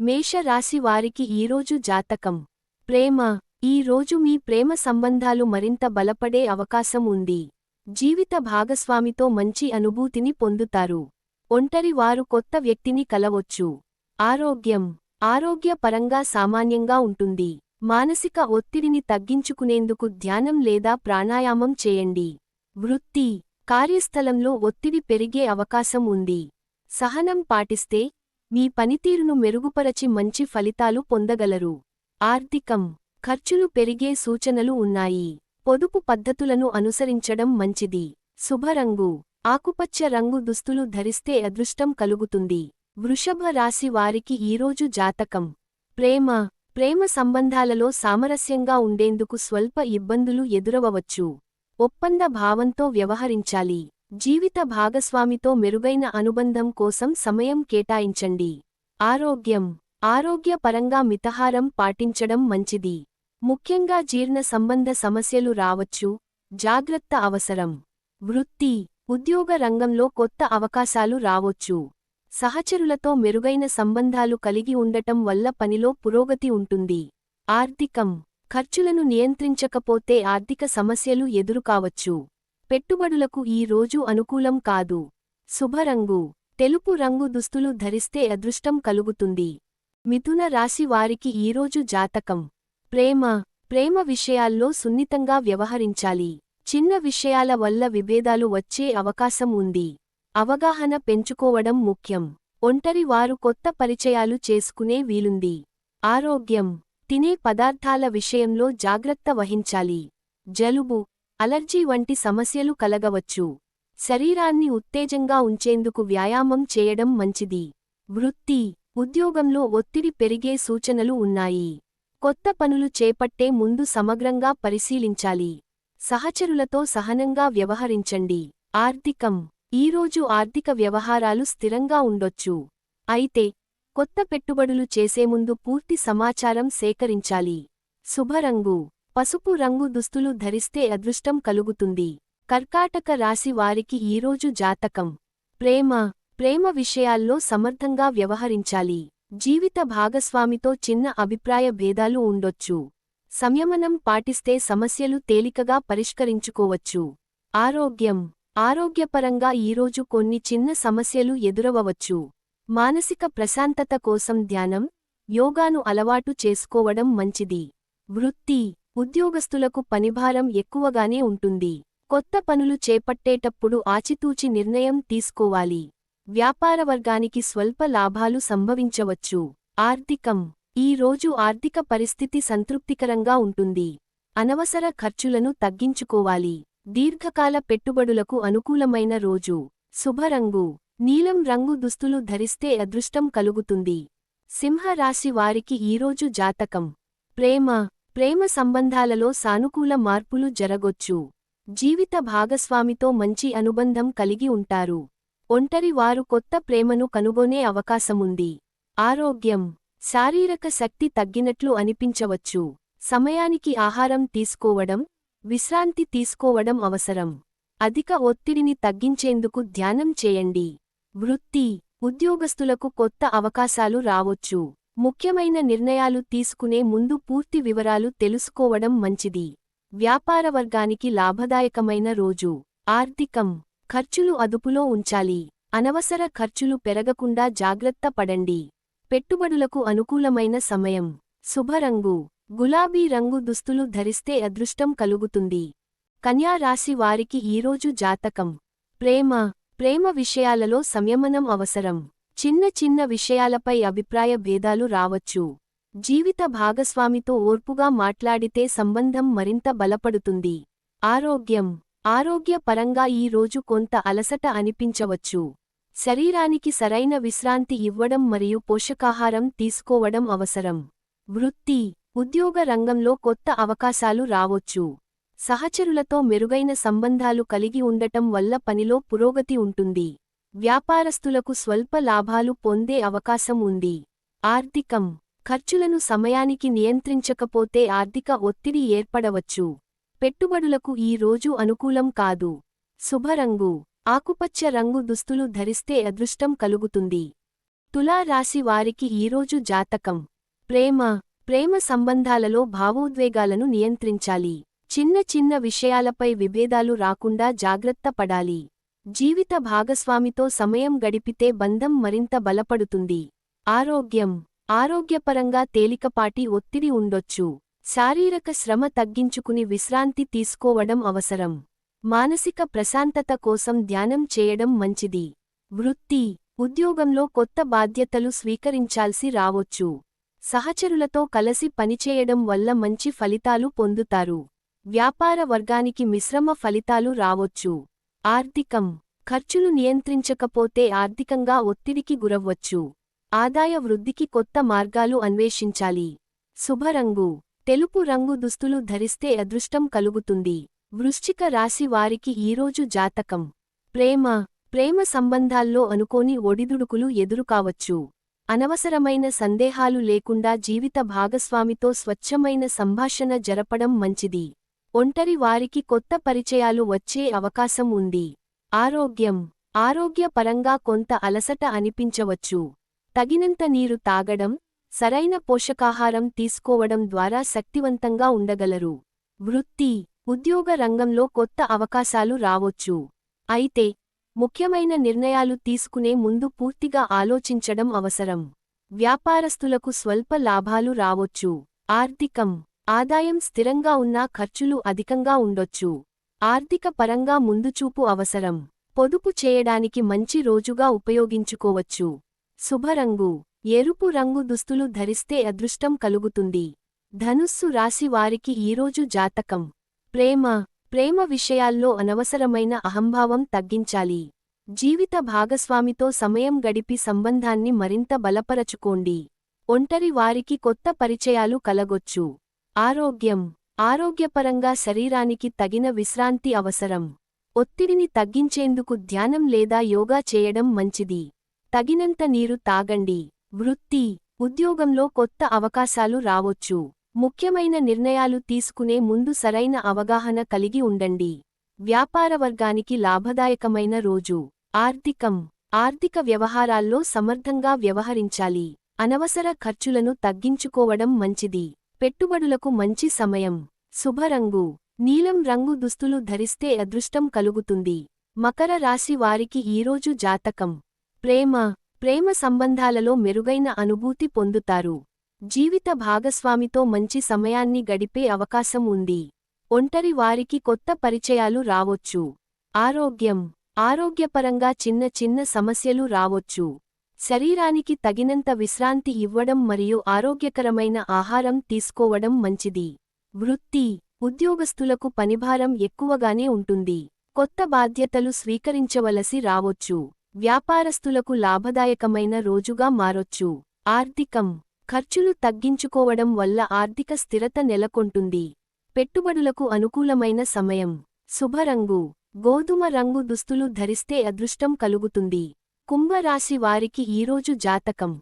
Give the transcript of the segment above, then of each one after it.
మేషరాశి వారికి ఈరోజు జాతకం. ప్రేమ. ఈ రోజు మీ ప్రేమ సంబంధాలు మరింత బలపడే అవకాశం ఉంది. జీవిత భాగస్వామితో మంచి అనుభూతిని పొందుతారు. ఒంటరి వారు కొత్త వ్యక్తిని కలవొచ్చు. ఆరోగ్యం. ఆరోగ్యపరంగా సామాన్యంగా ఉంటుంది. మానసిక ఒత్తిడిని తగ్గించుకునేందుకు ధ్యానం లేదా ప్రాణాయామం చేయండి. వృత్తి. కార్యస్థలంలో ఒత్తిడి పెరిగే అవకాశం ఉంది. సహనం పాటిస్తే మీ పనితీరును మెరుగుపరచి మంచి ఫలితాలు పొందగలరు. ఆర్థికం. ఖర్చులు పెరిగే సూచనలు ఉన్నాయి. పొదుపు పద్ధతులను అనుసరించడం మంచిది. శుభరంగు. ఆకుపచ్చ రంగు దుస్తులు ధరిస్తే అదృష్టం కలుగుతుంది. వృషభ రాశి వారికి ఈరోజు జాతకం. ప్రేమ. ప్రేమ సంబంధాలలో సామరస్యంగా ఉండేందుకు స్వల్ప ఇబ్బందులు ఎదురవవచ్చు. ఒప్పంద భావంతో వ్యవహరించాలి. జీవిత భాగస్వామితో మెరుగైన అనుబంధం కోసం సమయం కేటాయించండి. ఆరోగ్యం. ఆరోగ్యపరంగా మితహారం పాటించడం మంచిది. ముఖ్యంగా జీర్ణ సంబంధ సమస్యలు రావచ్చు. జాగ్రత్త అవసరం. వృత్తి. ఉద్యోగ రంగంలో కొత్త అవకాశాలు రావొచ్చు. సహచరులతో మెరుగైన సంబంధాలు కలిగి ఉండటం వల్ల పనిలో పురోగతి ఉంటుంది. ఆర్థికం. ఖర్చులను నియంత్రించకపోతే ఆర్థిక సమస్యలు ఎదురుకావచ్చు. పెట్టుబడులకు ఈ రోజు అనుకూలం కాదు. శుభరంగు. తెలుపు రంగు దుస్తులు ధరిస్తే అదృష్టం కలుగుతుంది. మిథున రాశి వారికి ఈరోజు జాతకం. ప్రేమ. ప్రేమ విషయాల్లో సున్నితంగా వ్యవహరించాలి. చిన్న విషయాల వల్ల విభేదాలు వచ్చే అవకాశం ఉంది. అవగాహన పెంచుకోవడం ముఖ్యం. ఒంటరి వారు కొత్త పరిచయాలు చేసుకునే వీలుంది. ఆరోగ్యం. తినే పదార్థాల విషయంలో జాగ్రత్త వహించాలి. జలుబు, అలర్జీ వంటి సమస్యలు కలగవచ్చు. శరీరాన్ని ఉత్తేజంగా ఉంచేందుకు వ్యాయామం చేయడం మంచిది. వృత్తి. ఉద్యోగంలో ఒత్తిడి పెరిగే సూచనలు ఉన్నాయి. కొత్త పనులు చేపట్టే ముందు సమగ్రంగా పరిశీలించాలి. సహచరులతో సహనంగా వ్యవహరించండి. ఆర్థికం. ఈరోజు ఆర్థిక వ్యవహారాలు స్థిరంగా ఉండొచ్చు. అయితే కొత్త పెట్టుబడులు చేసే ముందు పూర్తి సమాచారం సేకరించాలి. శుభరంగు. పసుపు రంగు దుస్తులు ధరిస్తే అదృష్టం కలుగుతుంది. కర్కాటక రాశి వారికి ఈరోజు జాతకం. ప్రేమ. ప్రేమ విషయాల్లో సమర్థంగా వ్యవహరించాలి. జీవిత భాగస్వామితో చిన్న అభిప్రాయ భేదాలు ఉండొచ్చు. సంయమనం పాటిస్తే సమస్యలు తేలికగా పరిష్కరించుకోవచ్చు. ఆరోగ్యం. ఆరోగ్యపరంగా ఈరోజు కొన్ని చిన్న సమస్యలు ఎదురవవచ్చు. మానసిక ప్రశాంతత కోసం ధ్యానం, యోగాను అలవాటు చేసుకోవడం మంచిది. వృత్తి. ఉద్యోగస్తులకు పనిభారం ఎక్కువగానే ఉంటుంది. కొత్త పనులు చేపట్టేటప్పుడు ఆచితూచి నిర్ణయం తీసుకోవాలి. వ్యాపారవర్గానికి స్వల్ప లాభాలు సంభవించవచ్చు. ఆర్థికం. ఈ రోజు ఆర్థిక పరిస్థితి సంతృప్తికరంగా ఉంటుంది. అనవసర ఖర్చులను తగ్గించుకోవాలి. దీర్ఘకాల పెట్టుబడులకు అనుకూలమైన రోజు. శుభరంగు. నీలం రంగు దుస్తులు ధరిస్తే అదృష్టం కలుగుతుంది. సింహ రాశి వారికి ఈరోజు జాతకం. ప్రేమ. ప్రేమ సంబంధాలలో సానుకూల మార్పులు జరగొచ్చు. జీవిత భాగస్వామితో మంచి అనుబంధం కలిగి ఉంటారు. ఒంటరి వారు కొత్త ప్రేమను కనుగొనే అవకాశముంది. ఆరోగ్యం. శారీరక శక్తి తగ్గినట్లు అనిపించవచ్చు. సమయానికి ఆహారం తీసుకోవడం, విశ్రాంతి తీసుకోవడం అవసరం. అధిక ఒత్తిడిని తగ్గించేందుకు ధ్యానం చేయండి. వృత్తి. ఉద్యోగస్తులకు కొత్త అవకాశాలు రావొచ్చు. ముఖ్యమైన నిర్ణయాలు తీసుకునే ముందు పూర్తి వివరాలు తెలుసుకోవడం మంచిది. వ్యాపారవర్గానికి లాభదాయకమైన రోజు. ఆర్థికం. ఖర్చులు అదుపులో ఉంచాలి. అనవసర ఖర్చులు పెరగకుండా జాగ్రత్త పడండి. పెట్టుబడులకు అనుకూలమైన సమయం. శుభరంగు. గులాబీ రంగు దుస్తులు ధరిస్తే అదృష్టం కలుగుతుంది. కన్యా రాశి వారికి ఈరోజు జాతకం. ప్రేమ. ప్రేమ విషయాలలో సంయమనం అవసరం. చిన్న చిన్న విషయాలపై అభిప్రాయ భేదాలు రావచ్చు. జీవిత భాగస్వామితో ఓర్పుగా మాట్లాడితే సంబంధం మరింత బలపడుతుంది. ఆరోగ్యం. ఆరోగ్యపరంగా ఈ రోజు కొంత అలసట అనిపించవచ్చు. శరీరానికి సరైన విశ్రాంతి ఇవ్వడం మరియు పోషకాహారం తీసుకోవడం అవసరం. వృత్తి. ఉద్యోగ రంగంలో కొత్త అవకాశాలు రావొచ్చు. సహచరులతో మెరుగైన సంబంధాలు కలిగి ఉండటం వల్ల పనిలో పురోగతి ఉంటుంది. వ్యాపారస్తులకు స్వల్ప లాభాలు పొందే అవకాశం ఉంది. ఆర్థికం. ఖర్చులను సమయానికి నియంత్రించకపోతే ఆర్థిక ఒత్తిడి ఏర్పడవచ్చు. పెట్టుబడులకు ఈ రోజు అనుకూలం కాదు. శుభరంగు ఆకుపచ్చ రంగు దుస్తులు ధరిస్తే అదృష్టం కలుగుతుంది. తులా రాశి వారికి ఈరోజు జాతకం. ప్రేమ సంబంధాలలో భావోద్వేగాలను నియంత్రించాలి. చిన్న చిన్న విషయాలపై విభేదాలు రాకుండా జాగ్రత్త పడాలి. జీవిత భాగస్వామితో సమయం గడిపితే బంధం మరింత బలపడుతుంది. ఆరోగ్యపరంగా తేలికపాటి ఒత్తిడి ఉండొచ్చు. శారీరక శ్రమ తగ్గించుకుని విశ్రాంతి తీసుకోవడం అవసరం. మానసిక ప్రశాంతత కోసం ధ్యానం చేయడం మంచిది. ఉద్యోగంలో కొత్త బాధ్యతలు స్వీకరించాల్సి రావొచ్చు. సహచరులతో కలసి పనిచేయడం వల్ల మంచి ఫలితాలు పొందుతారు. వ్యాపార వర్గానికి మిశ్రమ ఫలితాలు రావొచ్చు. ఖర్చులు నియంత్రించకపోతే ఆర్థికంగా ఒత్తిడికి గురవ్వచ్చు. ఆదాయ వృద్ధికి కొత్త మార్గాలు అన్వేషించాలి. శుభరంగు తెలుపు రంగు దుస్తులు ధరిస్తే అదృష్టం కలుగుతుంది. వృశ్చిక రాశి వారికి ఈరోజు జాతకం. ప్రేమ సంబంధాల్లో అనుకోని ఒడిదుడుకులు ఎదురుకావచ్చు. అనవసరమైన సందేహాలు లేకుండా జీవిత భాగస్వామితో స్వచ్ఛమైన సంభాషణ జరపడం మంచిది. ఒంటరి వారికి కొత్త పరిచయాలు వచ్చే అవకాశం ఉంది. ఆరోగ్యపరంగా కొంత అలసట అనిపించవచ్చు. తగినంత నీరు తాగడం, సరైన పోషకాహారం తీసుకోవడం ద్వారా శక్తివంతంగా ఉండగలరు. ఉద్యోగ రంగంలో కొత్త అవకాశాలు రావొచ్చు. అయితే ముఖ్యమైన నిర్ణయాలు తీసుకునే ముందు పూర్తిగా ఆలోచించడం అవసరం. వ్యాపారస్తులకు స్వల్ప లాభాలు రావొచ్చు. ఆదాయం స్థిరంగా ఉన్నా ఖర్చులు అధికంగా ఉండొచ్చు. ఆర్థిక పరంగా ముందుచూపు అవసరం. పొదుపు చేయడానికి మంచి రోజుగా ఉపయోగించుకోవచ్చు. శుభరంగు ఎరుపు రంగు దుస్తులు ధరిస్తే అదృష్టం కలుగుతుంది. ధనుస్సు రాశి వారికి ఈరోజు జాతకం. ప్రేమ విషయాల్లో అనవసరమైన అహంభావం తగ్గించాలి. జీవిత భాగస్వామితో సమయం గడిపి సంబంధాన్ని మరింత బలపరచుకోండి. ఒంటరి వారికి కొత్త పరిచయాలు కలగొచ్చు. ఆరోగ్యపరంగా శరీరానికి తగిన విశ్రాంతి అవసరం. ఒత్తిడిని తగ్గించేందుకు ధ్యానం లేదా యోగా చేయడం మంచిది. తగినంత నీరు తాగండి. ఉద్యోగంలో కొత్త అవకాశాలు రావొచ్చు. ముఖ్యమైన నిర్ణయాలు తీసుకునే ముందు సరైన అవగాహన కలిగి ఉండండి. వ్యాపారవర్గానికి లాభదాయకమైన రోజు. ఆర్థిక వ్యవహారాల్లో సమర్థంగా వ్యవహరించాలి. అనవసర ఖర్చులను తగ్గించుకోవడం మంచిది. పెట్టుబడులకు మంచి సమయం. శుభరంగు నీలం రంగు దుస్తులు ధరిస్తే అదృష్టం కలుగుతుంది. మకర రాశి వారికి ఈరోజు జాతకం. ప్రేమ సంబంధాలలో మెరుగైన అనుభూతి పొందుతారు. జీవిత భాగస్వామితో మంచి సమయాన్ని గడిపే అవకాశం ఉంది. ఒంటరి వారికి కొత్త పరిచయాలు రావొచ్చు. ఆరోగ్యపరంగా చిన్న సమస్యలు రావొచ్చు. శరీరానికి తగినంత విశ్రాంతి ఇవ్వడం మరియు ఆరోగ్యకరమైన ఆహారం తీసుకోవడం మంచిది. ఉద్యోగస్తులకు పనిభారం ఎక్కువగానే ఉంటుంది. కొత్త బాధ్యతలు స్వీకరించవలసి రావొచ్చు. వ్యాపారస్తులకు లాభదాయకమైన రోజుగా మారొచ్చు. ఖర్చులు తగ్గించుకోవడం వల్ల ఆర్థిక స్థిరత నెలకొంటుంది. పెట్టుబడులకు అనుకూలమైన సమయం. శుభరంగు గోధుమ రంగు దుస్తులు ధరిస్తే అదృష్టం కలుగుతుంది. కుంభరాశి వారికి ఈరోజు జాతకం.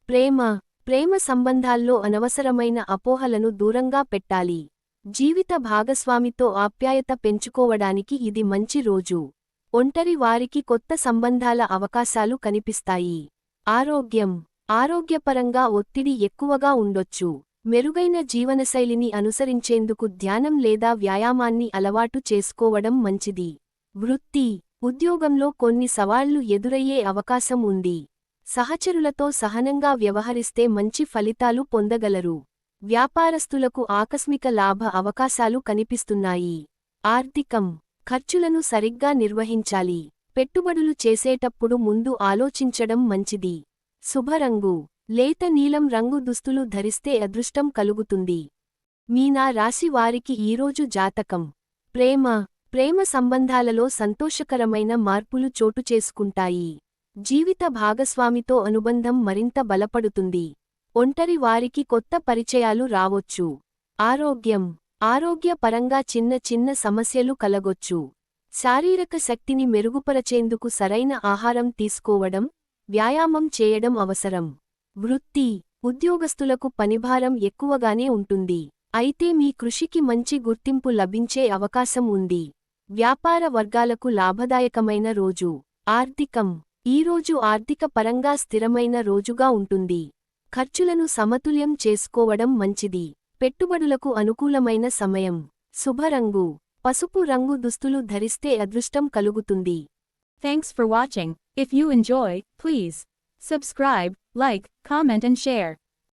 ప్రేమ సంబంధాల్లో అనవసరమైన అపోహలను దూరంగా పెట్టాలి. జీవిత భాగస్వామితో ఆప్యాయత పెంచుకోవడానికి ఇది మంచి రోజు. ఒంటరి వారికి కొత్త సంబంధాల అవకాశాలు కనిపిస్తాయి. ఆరోగ్యపరంగా ఒత్తిడి ఎక్కువగా ఉండొచ్చు. మెరుగైన జీవనశైలిని అనుసరించేందుకు ధ్యానం లేదా వ్యాయామాన్ని అలవాటు చేసుకోవడం మంచిది. ఉద్యోగంలో కొన్ని సవాళ్లు ఎదురయ్యే అవకాశం ఉంది. సహచరులతో సహనంగా వ్యవహరిస్తే మంచి ఫలితాలు పొందగలరు. వ్యాపారస్తులకు ఆకస్మిక లాభ అవకాశాలు కనిపిస్తున్నాయి. ఖర్చులను సరిగ్గా నిర్వహించాలి. పెట్టుబడులు చేసేటప్పుడు ముందు ఆలోచించడం మంచిది. శుభరంగు లేత నీలం రంగు దుస్తులు ధరిస్తే అదృష్టం కలుగుతుంది. మీనా రాశి వారికి ఈరోజు జాతకం. ప్రేమ సంబంధాలలో సంతోషకరమైన మార్పులు చోటుచేసుకుంటాయి. జీవిత భాగస్వామితో అనుబంధం మరింత బలపడుతుంది. ఒంటరి వారికి కొత్త పరిచయాలు రావొచ్చు. ఆరోగ్యపరంగా చిన్న సమస్యలు కలగొచ్చు. శారీరక శక్తిని మెరుగుపరచేందుకు సరైన ఆహారం తీసుకోవడం, వ్యాయామం చేయడం అవసరం. ఉద్యోగస్తులకు పనిభారం ఎక్కువగానే ఉంటుంది. అయితే మీ కృషికి మంచి గుర్తింపు లభించే అవకాశం ఉంది. వ్యాపార వర్గాలకు లాభదాయకమైన రోజు. ఆర్థికం. ఈరోజు ఆర్థిక పరంగా స్థిరమైన రోజుగా ఉంటుంది. ఖర్చులను సమతుల్యం చేసుకోవడం మంచిది. పెట్టుబడులకు అనుకూలమైన సమయం. శుభరంగు. పసుపు రంగు దుస్తులు ధరిస్తే అదృష్టం కలుగుతుంది. Thanks for watching. If you enjoy, please subscribe, like, comment and share.